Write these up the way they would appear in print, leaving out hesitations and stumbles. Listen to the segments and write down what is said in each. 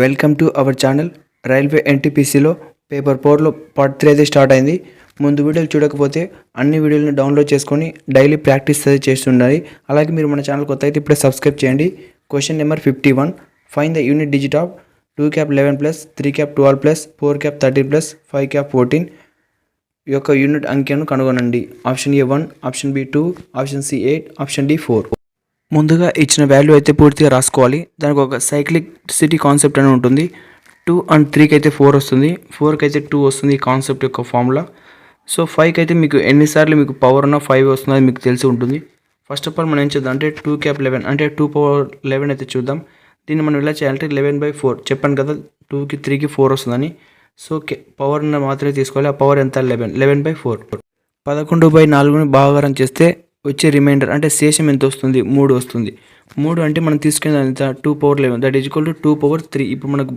Welcome to our channel. Railway ఎన్టీపీసీలో paper 4లో part 3 అయితే స్టార్ట్ అయింది. ముందు వీడియోలు చూడకపోతే అన్ని వీడియోలను డౌన్లోడ్ చేసుకొని డైలీ ప్రాక్టీస్ అయితే చేస్తుండాలి. అలాగే మీరు మన ఛానల్ కొత్త అయితే ఇప్పుడే సబ్స్క్రైబ్ చేయండి. Question number 51, find the unit digit of 2 cap 11 plus 3 cap 12 plus 4 cap 13 plus 5 cap 14 యొక్క యూనిట్ అంకెను కనుగొనండి. Option A 1, option B 2, option C 8, option D 4. ముందుగా ఇచ్చిన వాల్యూ అయితే పూర్తిగా రాసుకోవాలి. దానికి ఒక సైక్లిక్ సిటీ కాన్సెప్ట్ అని ఉంటుంది. 2 అండ్ 3కి అయితే 4 వస్తుంది, 4కి అయితే 2 వస్తుంది ఈ కాన్సెప్ట్ యొక్క ఫార్ములా. సో 5కి అయితే మీకు ఎన్నిసార్లు మీకు పవర్ ఉన్న 5 వస్తుంది అది మీకు తెలిసి ఉంటుంది. ఫస్ట్ ఆఫ్ ఆల్ మనం ఏం చేద్దాం అంటే 2 క్యాప్ 11 అంటే 2 పవర్ 11 అయితే చూద్దాం. దీన్ని మనం ఎలా చేయాలంటే 11/4 చెప్పాను కదా, 2కి 3కి 4 వస్తుందని. సో పవర్ ఉన్న మాత్రమే తీసుకోవాలి. ఆ పవర్ ఎంత 11/4. 11/4ని భాగాహారం చేస్తే వచ్చే రిమైండర్ అంటే శేషం ఎంత వస్తుంది, 3 వస్తుంది. 3 అంటే మనం తీసుకునే ఎంత 2 power 11 that is equal to 2 power 3. ఇప్పుడు మనకు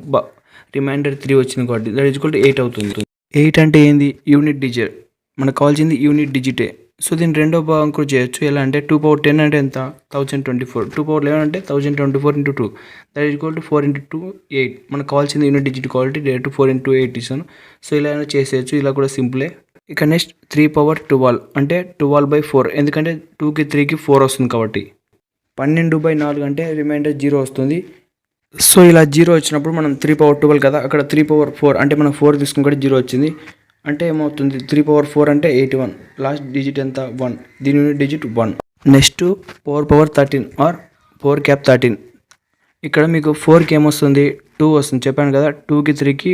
రిమైండర్ 3 వచ్చింది కాబట్టి దట్ ఈజ్ ఈక్వల్ టు 8 అవుతుంది. 8 అంటే ఏంది, యూనిట్ డిజిట్. మనకు కావాల్సింది యూనిట్ డిజిటే. సో దీన్ని రెండో భాగం కూడా చేయొచ్చు. ఎలా అంటే 2 పవర్ 10 అంటే ఎంత 1024, 2 పవర్ 11 అంటే 1024 × 2 దట్ ఈజ్ ఈక్వల్ టు 4 × 2 8. మనకు కావాల్సింది యూనిట్ డిజిట్ క్వాలిటీ డైరెక్ట్ 4 × 8 ఇస్తాను. సో ఇలా అయినా చేసేయచ్చు, ఇలా కూడా సింపులే. ఇక నెక్స్ట్ 3 పవర్ 12 అంటే 12/4 ఎందుకంటే 2కి 3కి 4 వస్తుంది కాబట్టి. 12/4 అంటే రిమైండర్ 0 వస్తుంది. సో ఇలా 0 వచ్చినప్పుడు మనం 3 పవర్ 12 కదా, అక్కడ 3 పవర్ 4 అంటే మనం 4 తీసుకుంటే 0 వచ్చింది. అంటే ఏమవుతుంది 3 పవర్ 4 అంటే 81. లాస్ట్ డిజిట్ ఎంత 1, దీని unit digit 1. Next 4 power 13 or 4 cap 13. ఇక్కడ మీకు 4కి ఏమొస్తుంది 2 వస్తుంది చెప్పాను కదా, 2కి 3కి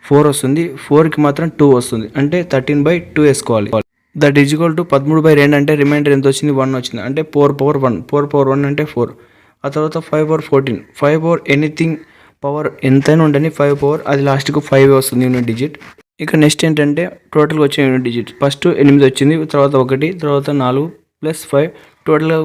4 వస్తుంది, 4కి మాత్రం 2 వస్తుంది అంటే 13/2 వేసుకోవాలి. దట్ ఈజ్ ఈక్వల్ టు 13/2 అంటే రిమైండర్ ఎంత వచ్చింది 1 వచ్చింది అంటే 4 పవర్ 1. 4 పవర్ 1 అంటే 4. ఆ తర్వాత 5 పవర్ 14. 5 పవర్ ఎనీథింగ్ పవర్ ఎంతైనా ఉండని 5 పవర్ అది లాస్ట్కు 5 వస్తుంది యూనిట్ డిజిట్. ఇక నెక్స్ట్ ఏంటంటే టోటల్గా వచ్చే యూనిట్ డిజిట్. ఫస్ట్ 8 వచ్చింది, తర్వాత 1, తర్వాత 4 ప్లస్ 5 టోటల్గా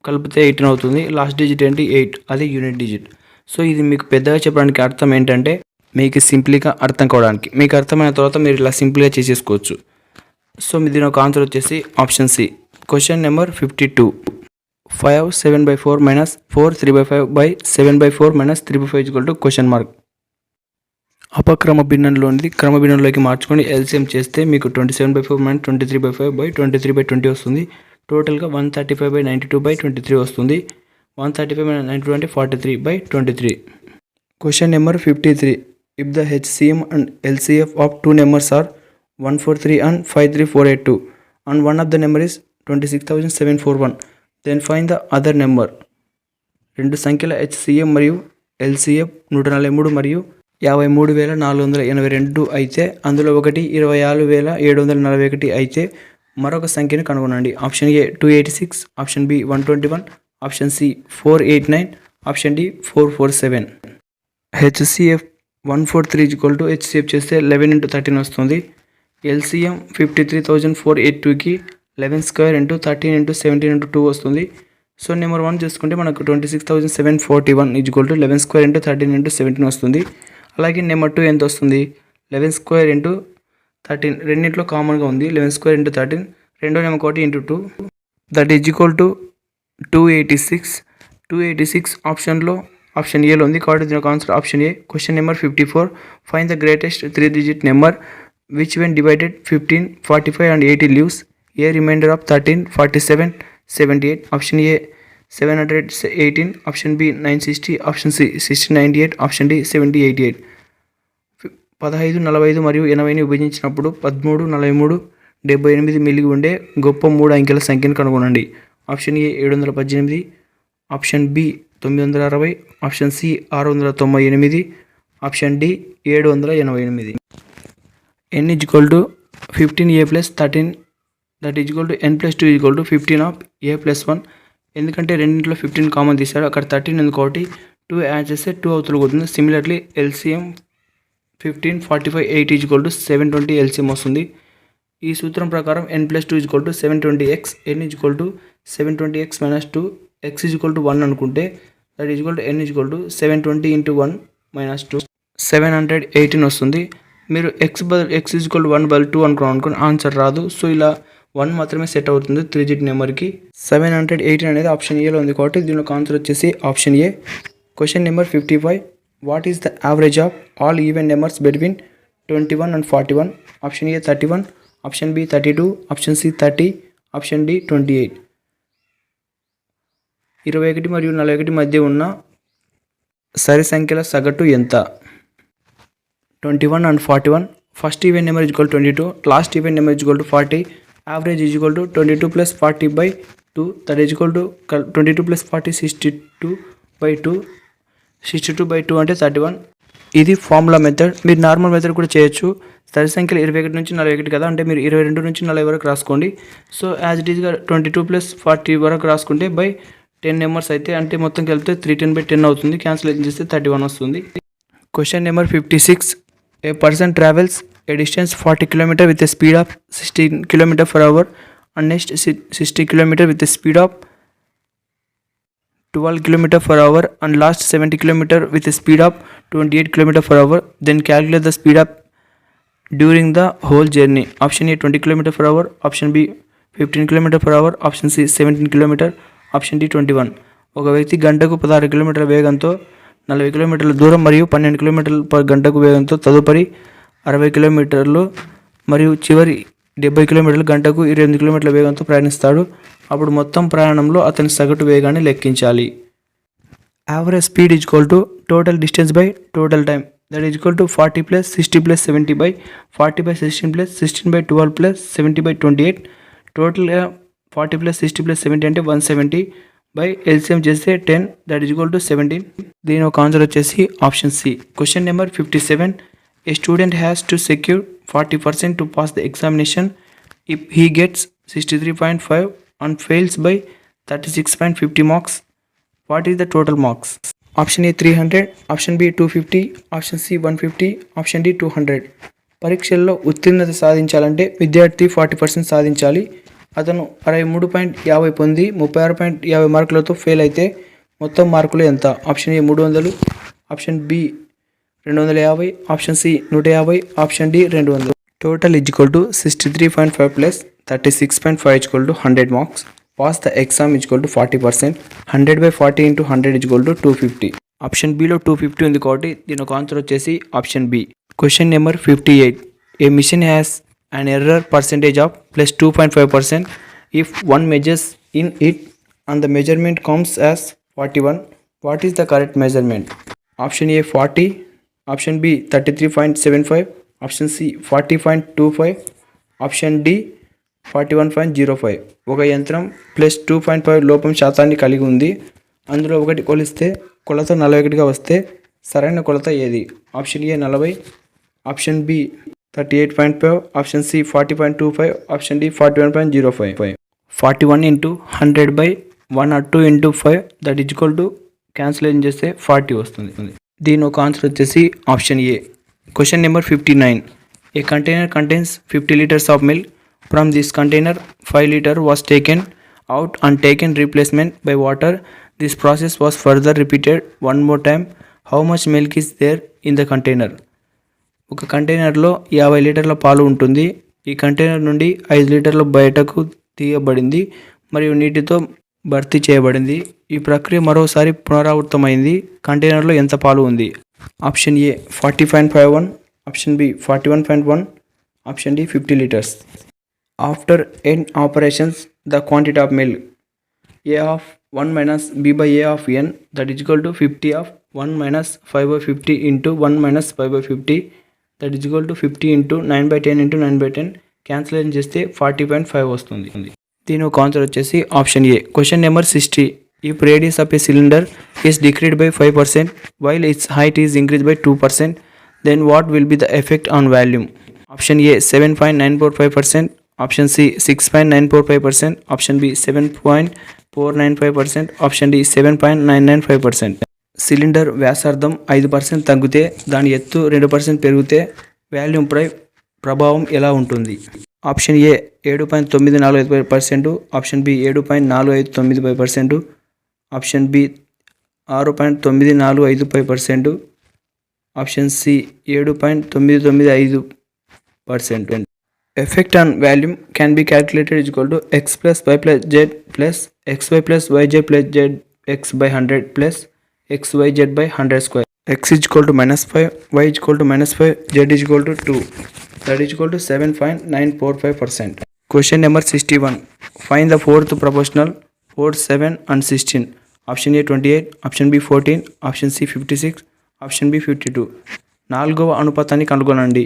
కలిపితే 18 అవుతుంది. లాస్ట్ డిజిట్ ఏంటి 8, అది యూనిట్ డిజిట్. సో ఇది మీకు పెద్దగా చెప్పడానికి అర్థం ఏంటంటే మీకు సింపుల్గా అర్థం కావడానికి. మీకు అర్థమైన తర్వాత మీరు ఇలా సింపుల్గా చేసేసుకోవచ్చు. సో దీని ఒక ఆన్సర్ వచ్చేసి option C. Question number 52, 5 7/4 minus 4 3/5/7/4 minus 3/5 equal to question mark. అపక్రమ భిన్నంలోనిది క్రమ భిన్నంలోకి మార్చుకొని ఎల్సిఎం చేస్తే మీకు 27/4 మైనస్ 23/5/23/20 వస్తుంది. టోటల్గా 135/92/23 వస్తుంది. 135/92 అంటే 43/23. Question number 53, if the HCM and LCF of two numbers are 143 and 53482 and one of the number is 26,741, then find the other number. రెండు సంఖ్యల HCM మరియు LCF 143 మరియు 53,482 అయితే అందులో ఒకటి 26,741 అయితే మరొక సంఖ్యను కనుగొనండి. Option A 286, option B 121, option C 489, option D 447. HCF 143 equal to HCF చేస్తే 11 × 13 వస్తుంది. LCM 53,482కి 11² × 13 × 17 × 2 వస్తుంది. సో నెంబర్ 1 చూసుకుంటే మనకు 26,741 ఈక్వల్ టు 11² × 13 × 17 వస్తుంది. అలాగే నెంబర్ 2 ఎంత వస్తుంది 11² × 13 రెండింటిలో కామన్గా ఉంది 11² × 13, రెండో నెంబర్ ఒకటి × 2 that is equal to 286. 286 option ఏలో ఉంది కాబట్టి దీని answer option A. Question number 54, find the greatest 3 digit number which when divided 15, 45 and 80 leaves a remainder of 13, 47, 78. Option A 718, option B 960, option C 1698, option D 7088. 15, 45 మరియు 80ని విభజించినప్పుడు 13, 43, 78 మిగిలి ఉండే గొప్ప 3 అంకెల సంఖ్యను కనుగొనండి. Option A 718, option B 960, option C 698, option D 788. n equal to 15a + 13 that is equal to n+2 equal to 15 of a + 1. ఎందుకంటే రెండింటిలో 15 common తీశాడు, అక్కడ 13 ఉంది కాబట్టి 2 యాడ్ చేస్తే 2 అవుతుంది పోతుంది. Similarly LCM 15, 45, 8 equal to 720 LCM వస్తుంది. ఈ సూత్రం ప్రకారం n+2 equal to 720x, n equal to 720x - 2, x equal to 1 అనుకుంటే that is equal to n equal to 720 × 1 - 2 718 వస్తుంది. మీరు x ఈక్వల్ టు 1 బదులు 2 అనుకోండి ఆన్సర్ రాదు. సో ఇలా 1 మాత్రమే సెట్ అవుతుంది 3 డిజిట్ నెంబర్కి. 718 అనేది ఆప్షన్ ఏలో ఉంది కాబట్టి దీనికి ఆన్సర్ వచ్చేసి option A. Question number 55, What is the average of all even numbers between 21 and 41? Option A 31, option B 32, option C 30, option D 28. 21 మరియు 41 మధ్య ఉన్న సరి సంఖ్యల సగటు ఎంత? 21 and 41. First even number is equal to 22, last even number is equal to 40, average is equal to 22 plus 40 by 2, that is equal to 22 plus 40 62 by 2, 62 by 2 అంటే 31. ఇది formula method. మీరు నార్మల్ మెథడ్ కూడా చేయొచ్చు. సరి సంఖ్యలు 21 నుంచి 41 కదా, అంటే మీరు 22 నుంచి 40 వరకు రాసుకోండి. సో యాజ్ ఇట్ ఈస్గా 22 ప్లస్ 40 వరకు రాసుకుంటే బై 10 నెంబర్స్ అయితే, అంటే మొత్తం కలిపితే 310 by 10 అవుతుంది. క్యాన్సిలేషన్ చేస్తే 31 వస్తుంది. Question number 56. A person travels a distance 40 km with a speed of 16 km per hour and next 60 km with a speed of 12 km per hour and last 70 km with a speed of 28 km per hour. Then calculate the speed up during the whole journey. Option A 20 km per hour, option B 15 km per hour, option C 17 km, option D 21. ఒక వ్యక్తి గంటకు 16 కిలోమీటర్ల వేగంతో 40 కిలోమీటర్ల దూరం మరియు 12 కిలోమీటర్ల per గంటకు వేగంతో తదుపరి 60 కిలోమీటర్లు మరియు చివరి 70 కిలోమీటర్ల గంటకు 28 కిలోమీటర్ల వేగంతో ప్రయాణిస్తాడు. అప్పుడు మొత్తం ప్రయాణంలో అతని సగటు వేగాన్ని లెక్కించాలి. Average speed is equal to total distance by total time, that is equal to 40 plus 60 plus 70 by 40 by 16 plus 16 by 12 plus 70 by 28. టోటల్గా 40 ప్లస్ 60 ప్లస్ 70 అంటే 170 బై ఎల్సిఎం చేస్తే 10, దట్ ఈజ్ ఈక్వల్ టు 17. దీని ఒక ఆన్సర్ వచ్చేసి option C. Question number 57. A student has to secure 40% to pass the examination if he gets 63.5 and fails by 36.50 marks. What is the total marks? Option A 300, option B 250, option C 150, option D 200. పరీక్షల్లో ఉత్తీర్ణత సాధించాలంటే విద్యార్థి 40% సాధించాలి. అతను 63.50 పొంది 36.50 మార్కులతో fail అయితే మొత్తం మార్కులు ఎంత? Option A 300, option B 250, option C 150, option D 200. Total is equal to 63.5 plus 36.5 is equal to 100 marks. Pass the exam is equal to 40%. 100 by 40 into 100 is equal to 250. Option బిలో 250 ఉంది కాబట్టి దీని ఒక ఆన్సర్ వచ్చేసి option B. Question number 58. A machine has an error percentage of plus 2.5% if one measures in it and the measurement comes as 41. What is the correct measurement? Option A 40, option B 33.75, option C 40.25, option D 41.05. ఒక యంత్రం plus 2.5 లోపం శాతాన్ని కలిగి ఉంది. అందులో ఒకటి కొలిస్తే కొలత 41గా వస్తే సరైన కొలత ఏది? Option A 40, option B 38.5, option C 40.25, option D 41.05. 41 into 100 by 1 or 2 into 5 that is equal to cancellation చేస్తే 40 వస్తుంది. దీని ఒక ఆన్సర్ వచ్చేసి option A. Question number 59. A container contains 50 liters of milk. From this container 5 liters was taken out and taken replacement by water. This process was further repeated one more time. How much milk is there in the container? ఒక కంటైనర్లో 50 లీటర్ల పాలు ఉంటుంది. ఈ container నుండి 5 లీటర్ల బయటకు తీయబడింది మరియు నీటితో భర్తీ చేయబడింది. ఈ ప్రక్రియ మరోసారి పునరావృతమైంది. కంటైనర్లో ఎంత పాలు ఉంది? Option A 40.51, option B 41.1, option D 50 liters. After n operations the quantity of milk a of 1 minus b by a of n that is equal to 50 of 1 minus 5 by 50 into 1 minus 5 by 50 that is equal to 50 into 9 by 10 into 9 by 10. Cancellation చేస్తే 40.5 వస్తుంది. దీని ఒక answer వచ్చేసి option A. Question number 60. If radius of a cylinder is decreased by 5% while its height is increase by 2%, then what will be the effect on volume? Option A 7.945%, option C 6.945%, option B 7.495%, option D 7.995%. Cylinder వ్యాసార్థం 5% తగ్గితే దాని ఎత్తు 2% పెరిగితే వాల్యూమ్పై ప్రభావం ఎలా ఉంటుంది? Option A 7.945%, option B 7.459%, option B 6.945%, option C 7.995%. Effect on volume can be calculated is equal to x plus y plus z plus xy plus yz plus zx by 100 plus xyz by 100 square. x is equal to -5, y is equal to -5, z is equal to 2. That is equal to 7.945%. Question number 61. Find the fourth proportional 4, 7 and 16. Option A 28, option B 14, option C 56, option B 52. నాలుగవ అనుపాతాన్ని కనుగొనండి.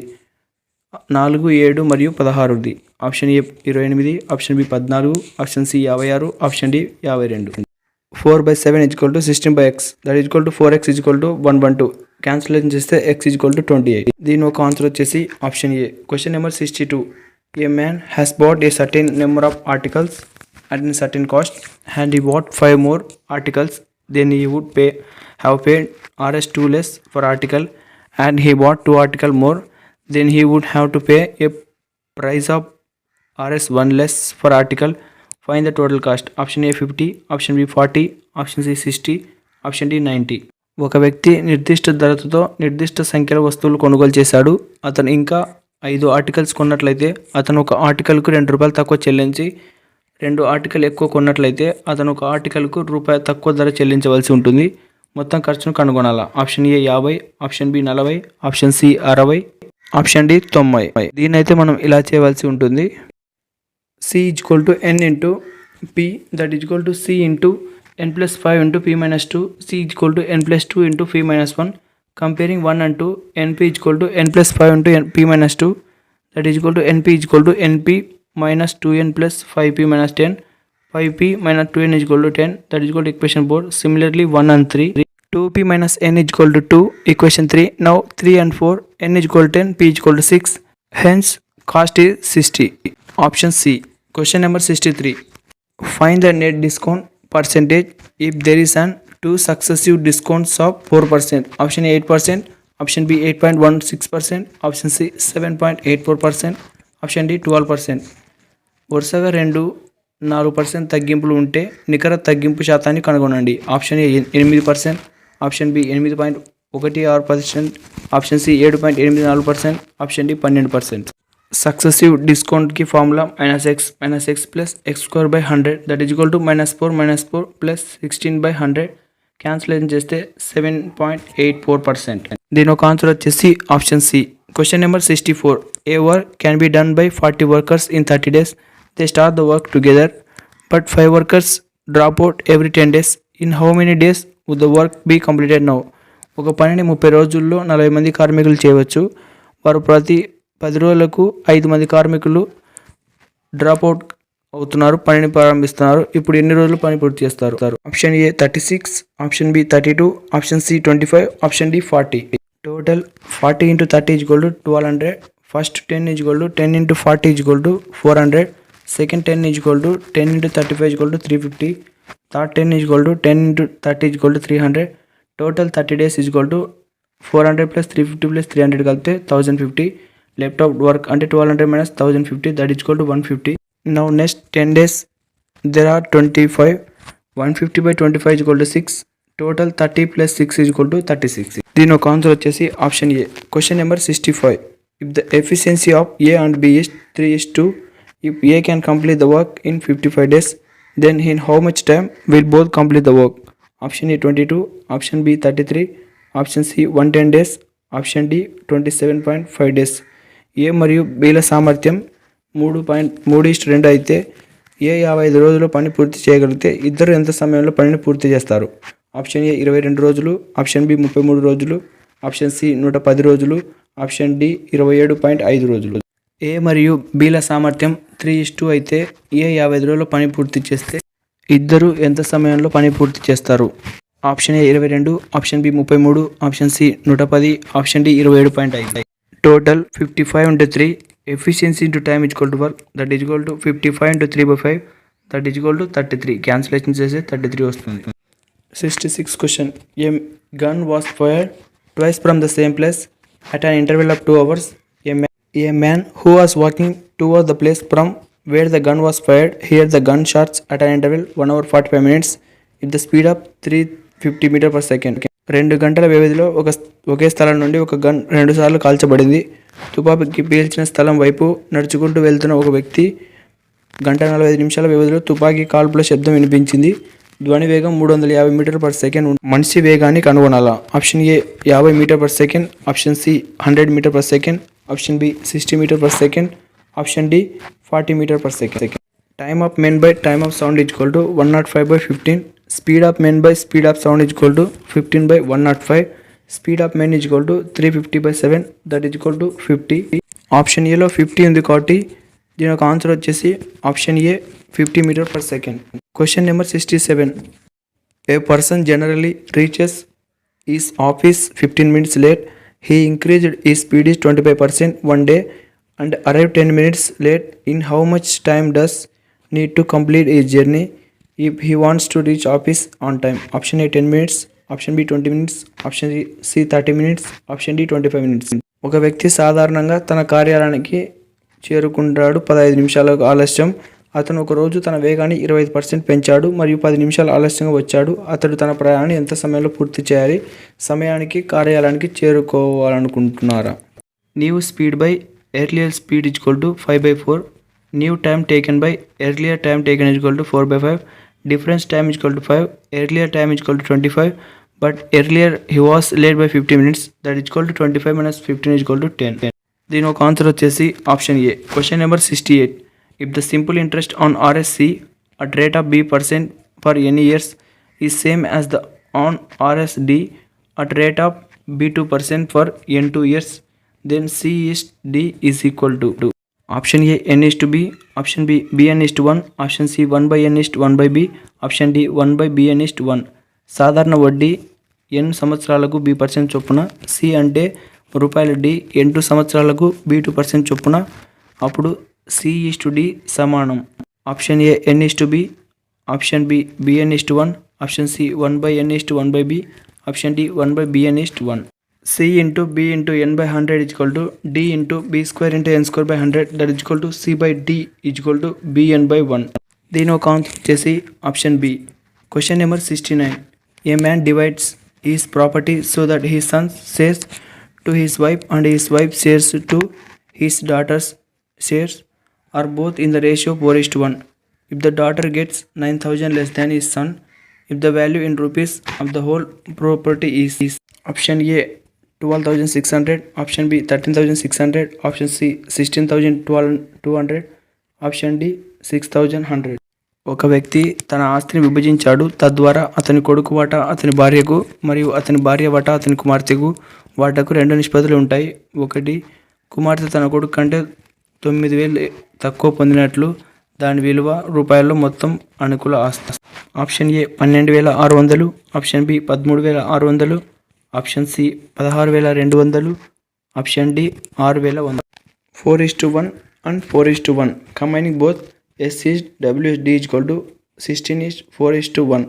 4, 7 మరియు 16ది. Option A 28, option B 14, option C 56, option D 52. 4/7 is equal to 16/x. That is equal to 4x is equal to 112. Cancellation చేస్తే x is equal to 28. దీని ఒక answer వచ్చేసి option A. Question number 62. A man has bought a certain number of articles at a certain cost and he bought 5 more articles then he would have paid Rs 2 less for article and he bought 2 article more then he would have to pay a price of Rs 1 less for article. Find the total cost. Option A 50, option B 40, option C 60, option D 90. ఒక వ్యక్తి నిర్దిష్ట ధరతో నిర్దిష్ట సంఖ్యల వస్తువులు కొనుగోలు చేశాడు. అతను ఇంకా 5 ఆర్టికల్స్ కొన్నట్లయితే అతను ఒక ఆర్టికల్కు ₹2 తక్కువ చెల్లించి 2 ఆర్టికల్ ఎక్కువ కొన్నట్లయితే అతను ఒక ఆర్టికల్కు ₹1 తక్కువ ధర చెల్లించవలసి ఉంటుంది. మొత్తం ఖర్చును కనుగొనాలా. Option A 50, option B 40, option C 60, option D 90. దీనైతే మనం ఇలా చేయవలసి ఉంటుంది. C is equal to n into p, that is equal to c into n plus 5 into p minus 2. C is equal to n plus 2 into p minus 1. Comparing 1 and 2, np is equal to n plus 5 into p minus 2. That is equal to np is equal to np minus 2n plus 5p minus 10. 5p minus 2n is equal to 10. That is equal to equation 4. Similarly 1 and 3. 2p minus n is equal to 2. Equation 3. Now 3 and 4. n is equal to 10. p is equal to 6. Hence cost is 60. Option C. Question number 63. Find the net discount percentage if there is an 2 successive discounts of 4%. Option A 8%, option B 8.16%, option C 7.84%, option D 12%. వరుసగా 4% తగ్గింపులు ఉంటే నికర తగ్గింపు శాతాన్ని కనుగొనండి. Option A 8%, option B 8.16%, option C 7.84%, option D 12%. Successive డిస్కౌంట్కి formula -x plus x square by 100 that is equal to -4 plus 16/100. Cancellation చేస్తే 7.84%. దీని ఒక ఆన్సర్ వచ్చేసి option C. Question number 64. A work can be done by 40 workers in 30 days. They start the work together but 5 workers drop out every 10 days. In how many days would the work be completed now? ఒక పనిని 30 రోజుల్లో 40 మంది కార్మికులు చేయవచ్చు. వారు ప్రతి 10 రోజులకు 5 మంది కార్మికులు డ్రాప్ అవుట్ అవుతున్నారు, పనిని ప్రారంభిస్తున్నారు. ఇప్పుడు ఎన్ని రోజులు పని పూర్తి చేస్తారు? Option A 36, option B 32, option C 25, option D 40. Total 40 into 30 is equal to 1200. First 10 is equal to 10 into 40 is equal to 400. Second 10 is equal to 10 into 35 is equal to 350. Third 10 is equal to 10 into 30 is equal to 300. Total 30 days is equal to 400 plus 350 plus 300 కలిపితే 1050. Left out work అంటే 1200 minus 1050, that is equal to 150. Now next 10 days there are 25. 150 by 25 is equal to 6. Total 30 plus 6 is equal to 36. దీని ఒక answer వచ్చేసి option A. Question number 65. If the efficiency of A and B is 3:2, if A can complete the work in 55 days, then in how much time will both complete the work? Option A 22, option B 33, option C 110 days, option D 27.5 days. ఏ మరియు బీల సామర్థ్యం 3:2 అయితే ఏ 55 రోజుల్లో పని పూర్తి చేయగలిగితే ఇద్దరు ఎంత సమయంలో పనిని పూర్తి చేస్తారు? ఆప్షన్ ఏ 22 రోజులు, ఆప్షన్ బి 33 రోజులు, ఆప్షన్ సి 110 రోజులు, ఆప్షన్ డి 27.5 రోజులు. ఏ మరియు బీల సామర్థ్యం 3:2 అయితే ఏ 55 రోజుల్లో పని పూర్తి చేస్తే ఇద్దరు ఎంత సమయంలో పని పూర్తి చేస్తారు? Option A 22, option B 33, option C 110, option D 27.5. Total 55 into 3. Efficiency into time is equal to work, that is equal to 55 into 3/5, that is equal to 33. Cancellation చేస్తే 33 వస్తుంది. 66 question. A gun was fired twice from the same place at an interval of 2 hours. A man who was walking toward the place from where the gun was fired heard the gun shots at an interval 1 hour 45 minutes with the speed of 350 meter per second. 2 గంటల వ్యవధిలో ఒకే స్థలం నుండి ఒక gun 2 సార్లు కాల్చబడింది. తుపాకీ పేల్చిన స్థలం వైపు నడుచుకుంటూ వెళ్తున్న ఒక వ్యక్తి 1 గంట 45 నిమిషాల వ్యవధిలో తుపాకీ కాల్పుల శబ్దం వినిపించింది. ధ్వని వేగం 350 మీటర్ పర్ సెకండ్ మనిషి వేగాన్ని కనుగొనాలా? Option A 50 meter per second, option C 100 meter per second, option B 60 meter per second, option D 40 meter per second. Time of men by time of sound is equal to 105/15. Speed of men by speed of sound is equal to 15/105. Speed of men is equal to 350/7, that is equal to 50. Option ఏలో 50 ఉంది కాబట్టి దీని యొక్క answer వచ్చేసి option A 50 meter per second. Question number 67. A person generally reaches his office 15 minutes late. He increased his speed is 25% one day and arrived 10 minutes late. In how much time does need to complete his journey if he wants to reach office on time? Option A 10 minutes, option B 20 minutes, option C 30 minutes, option D 25 minutes. ఒక వ్యక్తి సాధారణంగా తన కార్యాలయానికి చేరుకుంటాడు 15 నిమిషాలకు ఆలస్యం. అతను ఒక రోజు తన వేగాన్ని 25% పెంచాడు మరియు 10 నిమిషాలు ఆలస్యంగా వచ్చాడు. అతడు తన ప్రయాణాన్ని ఎంత సమయంలో పూర్తి చేయాలి? సమయానికి కార్యాలయానికి చేరుకోవాలనుకుంటున్నారా? New speed by earlier speed is equal to 5/4. New time taken by earlier time taken is equal to 4/5. Difference time is equal to 5. Earlier time is equal to 25. But earlier he was late by 50 minutes, that is equal to 25 minus 15 is equal to 10. దీని ఒక answer వచ్చేసి option A. Question number 68. If the simple interest on RSC at rate of B% for any years is same as the on RSD at rate of B2% for N2 years, then C is D is equal to option A N is to B, option B Bn is to 1, option C 1/N is to 1/B, option D 1/Bn is to 1. సాధారణ వడ్డీ N సంవత్సరాలకు B% చొప్పున, C అంటే రూపాయల D N2 సంవత్సరాలకు B2% చొప్పున, అప్పుడు C is to D సమానం. Option A N is to B, option B Bn is to 1, option C 1/N is to 1/B, option D 1/Bn is to 1. C into B into N by 100 is equal to D into B square into N square by 100, that is equal to C by D is equal to Bn by 1. దీని ఒక answer వచ్చేసి option B. Question number 69. A man divides his property so that his son shares to his wife and his wife shares to his daughter's shares are both in the ratio 4:1. If the daughter gets 9,000 less than his son, if the value in rupees of the whole property is option A 12,600, option B 13,600, option C 16,200, option D 6,100. ఒక వ్యక్తి తన ఆస్తిని విభజించాడు. తద్వారా అతని కొడుకు వాటా అతని భార్యకు మరియు అతని భార్య వాటా అతని కుమార్తెకు వాటాకు 2 నిష్పత్తులు ఉంటాయి. ఒకటి, కుమార్తె తన కొడుకు కంటే 9,000 తక్కువ పొందినట్లు దాని విలువ రూపాయల్లో మొత్తం అనుకూల ఆస్తి. Option A 12,600, option B 13,600, option C 16,200, option D 6,100. 4:1 and 4:1. Combining both S is W is D is equal to 16 is 4:1.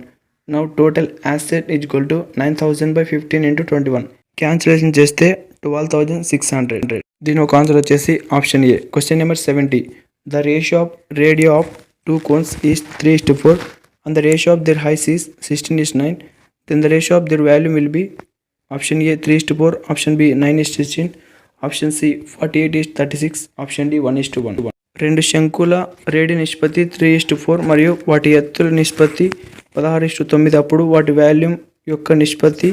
Now total asset is equal to 9,000 by 15 into 21. Cancellation చేస్తే 12,600. దీని ఒక ఆన్సర్ వచ్చేసి option A. Question number 70. The ratio of radio of two cones is 3:4 and the ratio of their height is 16:9. Then the ratio of their volume will be option A 3:4, option B 9:16, option C 48:36, option D 1:1. రెండు శంకుల radio నిష్పత్తి 3:4 మరియు వాటి ఎత్తుల నిష్పత్తి 16:9. అప్పుడు వాటి volume యొక్క నిష్పత్తి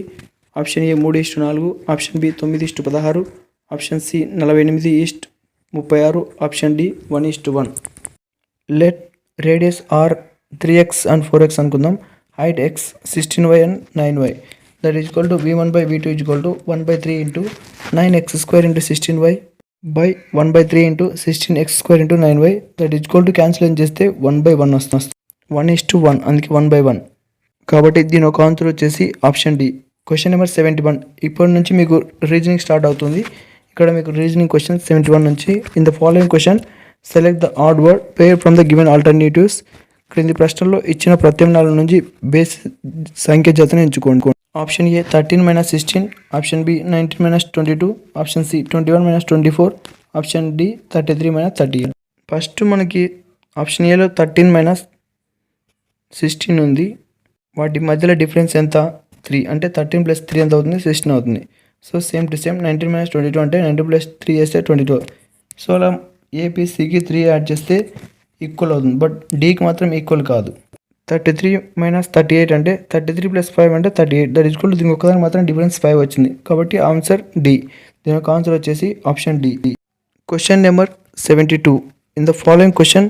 option A 3:4, option B 9:16, option C 48:36, option D 1:1. Let radius R 3x and 4x అనుకుందాం. Height x 16y and 9y, that is equal to v1 by v2 is equal to 1/3 into 9x² into 16y by 1/3 into 16x² into 9y, that is equal to cancel చేస్తే 1/1 వస్తుంది. 1:1, అందుకే 1/1. కాబట్టి దీని ఒక answer వచ్చేసి option D. Question number 71. ఇప్పటి నుంచి మీకు రీజనింగ్ స్టార్ట్ అవుతుంది. ఇక్కడ మీకు రీజనింగ్ క్వశ్చన్ 71 నుంచి. In the following question select the odd word pair from the given alternatives. క్రింది ప్రశ్నల్లో ఇచ్చిన ప్రత్యామ్నాయాల నుంచి బేస్ సంఖ్య జతను ఎంచుకోండి. Option A 13 - 16, option B 19 - 22, option C 21 - 24, option D 33 - 38. First మనకి ఆప్షన్ ఏలో 13 - 16 ఉంది. వాటి మధ్యలో డిఫరెన్స్ ఎంత? 3. అంటే 13 + 3 ఎంత అవుతుంది? 16 అవుతుంది. సో సేమ్ టు సేమ్ 19 - 22 అంటే 19 + 3 చేస్తే 22. సో అలా ఏపీసీకి 3 యాడ్ చేస్తే ఈక్వల్ అవుతుంది. బట్ డీకి మాత్రం ఈక్వల్ కాదు. 33 మైనస్ 38 అంటే 33 ప్లస్ 5 అంటే 38. దట్ ఈక్వల్ టు దీనికి ఒకదానికి మాత్రం డిఫరెన్స్ 5 వచ్చింది. కాబట్టి ఆన్సర్ డి. దీని యొక్క ఆన్సర్ వచ్చేసి option D. Question number 72. In the following question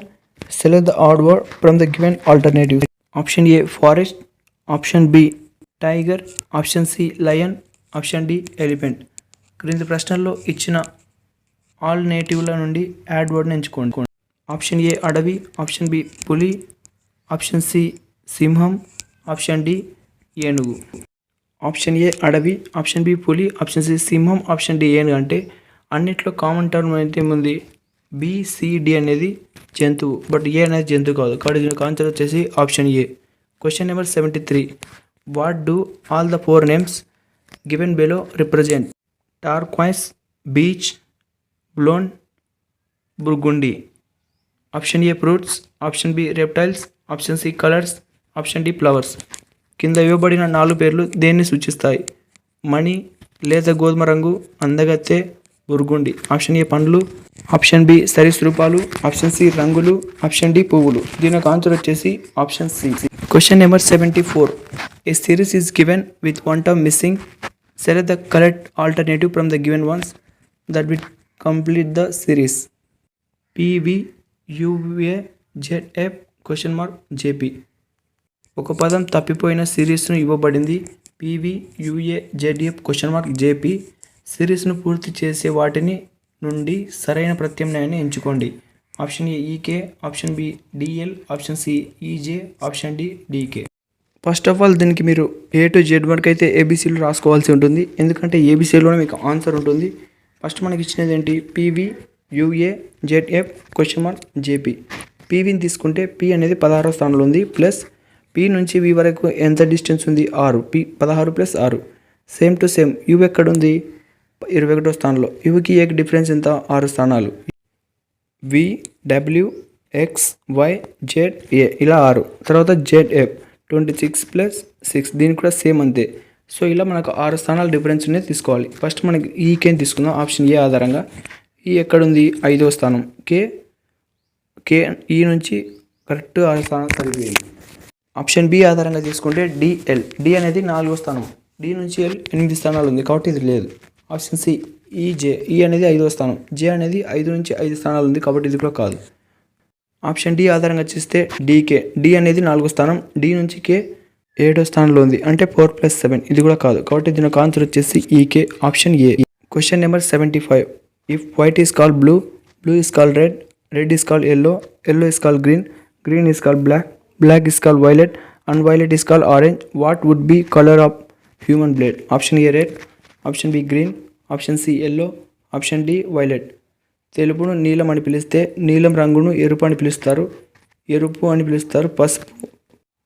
select the odd word from the given alternative. Option A forest, option B tiger, option C lion, option D elephant. క్రింది ప్రశ్నల్లో ఇచ్చిన ఆల్టర్నేటివ్ల నుండి add వర్డ్ని ఎంచుకోండి. Option ఏ అడవి, option B పులి, option C సింహం, option D ఏనుగు. Option A అడవి, ఆప్షన్ బి పులి, ఆప్షన్ సి సింహం, ఆప్షన్ డి ఏనుగు. అంటే అన్నిట్లో కామన్ టర్మ్ అయితే ఏముంది, బిసిడి అనేది జంతువు, బట్ ఏ అనేది జంతువు కాదు. కాబట్టి దీనికి ఆన్సర్ వచ్చేసి option A. Question number 73. What do all the 4 names given below represent? Turquoise, beach, blonde, burgundy. Option A fruits, option B reptiles, option C colours, option D flowers. కింద ఇవ్వబడిన 4 పేర్లు దేన్ని సూచిస్తాయి? మణి, లేత గోధుమ రంగు, అందగత్తె, బుర్గుండి. ఆప్షన్ ఏ పండ్లు, ఆప్షన్ బి సరీసృపాలు, ఆప్షన్ సి రంగులు, ఆప్షన్ డి పువ్వులు. దీని యొక్క ఆన్సర్ వచ్చేసి option C. Question number 74. A series is given with one term missing. Select the correct alternative from the given ones that will complete the series. PV UA ZF question mark JP. ఒక పదం తప్పిపోయిన సిరీస్ను ఇవ్వబడింది. PV UA ZF question mark JP. సిరీస్ను పూర్తి చేసే వాటిని నుండి సరైన ప్రత్యామ్నాయాన్ని ఎంచుకోండి. Option A ఈకే, option B DL, option C EJ, option D DK. First of all దీనికి మీరు ఏ టు జెడ్ వరకు అయితే ఏబీసీలు రాసుకోవాల్సి ఉంటుంది, ఎందుకంటే ఏబీసీలోనే మీకు ఆన్సర్ ఉంటుంది. ఫస్ట్ మనకి ఇచ్చినది ఏంటి, PV UA ZF question mark JP. పీవీని తీసుకుంటే పి అనేది 16వ స్థానంలో ఉంది, ప్లస్ పి నుంచి వి వరకు ఎంత డిస్టెన్స్ ఉంది, 6. P 16 plus 6. Same to same you ఎక్కడ ఉంది, 21వ స్థానంలో. యుకి ఏకి డిఫరెన్స్ ఎంత, 6 స్థానాలు. V W X Y Z A ఇలా 6. తర్వాత జెడ్ఎఫ్ 26 ప్లస్ 6, దీనికి కూడా సేమ్ అంతే. సో ఇలా మనకు 6 స్థానాల డిఫరెన్స్ అనేది తీసుకోవాలి. ఫస్ట్ మనకి ఈకేని తీసుకుందాం ఆప్షన్ ఏ ఆధారంగా. ఈ ఎక్కడుంది, 5వ స్థానం. కే ఈ నుంచి కరెక్ట్ 6 స్థానాలు సరిపోయింది. ఆప్షన్ బి ఆధారంగా తీసుకుంటే డిఎల్, డి అనేది 4వ స్థానం. డి నుంచి ఎల్ 8 స్థానాలు ఉంది, కాబట్టి ఇది లేదు. ఆప్షన్ సి ఈజే, ఈ అనేది 5వ స్థానం. జే అనేది 5 నుంచి 5 స్థానాలు ఉంది, కాబట్టి ఇది కూడా కాదు. ఆప్షన్ డి ఆధారంగా చూస్తే డీకే, డి అనేది 4వ స్థానం. డి నుంచి కే 7వ స్థానంలో ఉంది, అంటే 4 ప్లస్ 7, ఇది కూడా కాదు. కాబట్టి దీని యొక్క ఆన్సర్ వచ్చేసి EK, option A. Question number 75. If white is called blue, blue is called red, red is called yellow, yellow is called green, green is called black, black is called violet, and violet is called orange. What would be color of human blood? Option A red, option B green, option C yellow, option D violet. తెలుపును నీలం అని పిలిస్తే నీలం రంగును ఎరుపు అని పిలుస్తారు, ఎరుపు అని పిలుస్తారు.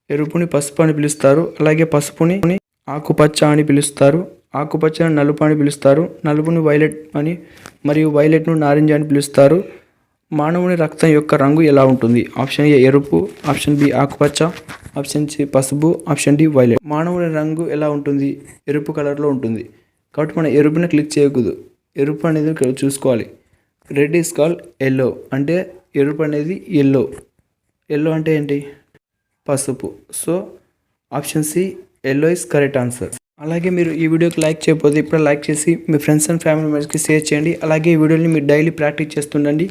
ఎరుపుని పసుపు అని పిలుస్తారు. అలాగే పసుపుని ఆకుపచ్చ అని పిలుస్తారు, ఆకుపచ్చను నలుపు అని పిలుస్తారు, నలుపుని వైలెట్ అని, మరియు వైలెట్ను నారింజ అని పిలుస్తారు. మానవుని రక్తం యొక్క రంగు ఎలా ఉంటుంది? ఆప్షన్ ఏ ఎరుపు, ఆప్షన్ బి ఆకుపచ్చ, ఆప్షన్ సి పసుపు, ఆప్షన్ డి వైలెట్. మానవుని రంగు ఎలా ఉంటుంది? ఎరుపు కలర్లో ఉంటుంది. కాబట్టి మనం ఎరుపుని క్లిక్ చేయకూడదు, ఎరుపు అనేది చూసుకోవాలి. రెడ్ ఈస్ కాల్డ్ ఎల్లో, అంటే ఎరుపు అనేది ఎల్లో. ఎల్లో అంటే ఏంటి? పసుపు. So option C yellow is correct answer. అలాగే మీరు ఈ వీడియోకి లైక్ చేయకపోతే ఇప్పుడు లైక్ చేసి మీ ఫ్రెండ్స్ అండ్ ఫ్యామిలీ మెంబర్స్కి షేర్ చేయండి. అలాగే ఈ వీడియోని మీరు డైలీ ప్రాక్టీస్ చేస్తుండండి.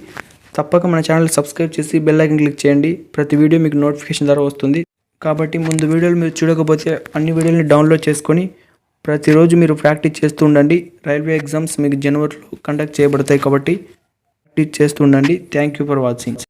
తప్పక మన ఛానల్ సబ్స్క్రైబ్ చేసి బెల్ ఐకాన్ క్లిక్ చేయండి. ప్రతి వీడియో మీకు నోటిఫికేషన్ ద్వారా వస్తుంది. కాబట్టి ముందు వీడియోలు మీరు చూడకపోతే అన్ని వీడియోలని డౌన్లోడ్ చేసుకొని ప్రతిరోజు మీరు ప్రాక్టీస్ చేస్తూ ఉండండి. రైల్వే ఎగ్జామ్స్ మీకు జనవరిలో కండక్ట్ చేయబడతాయి, కాబట్టి ప్రాక్టీస్ చేస్తూ ఉండండి. Thank you for watching.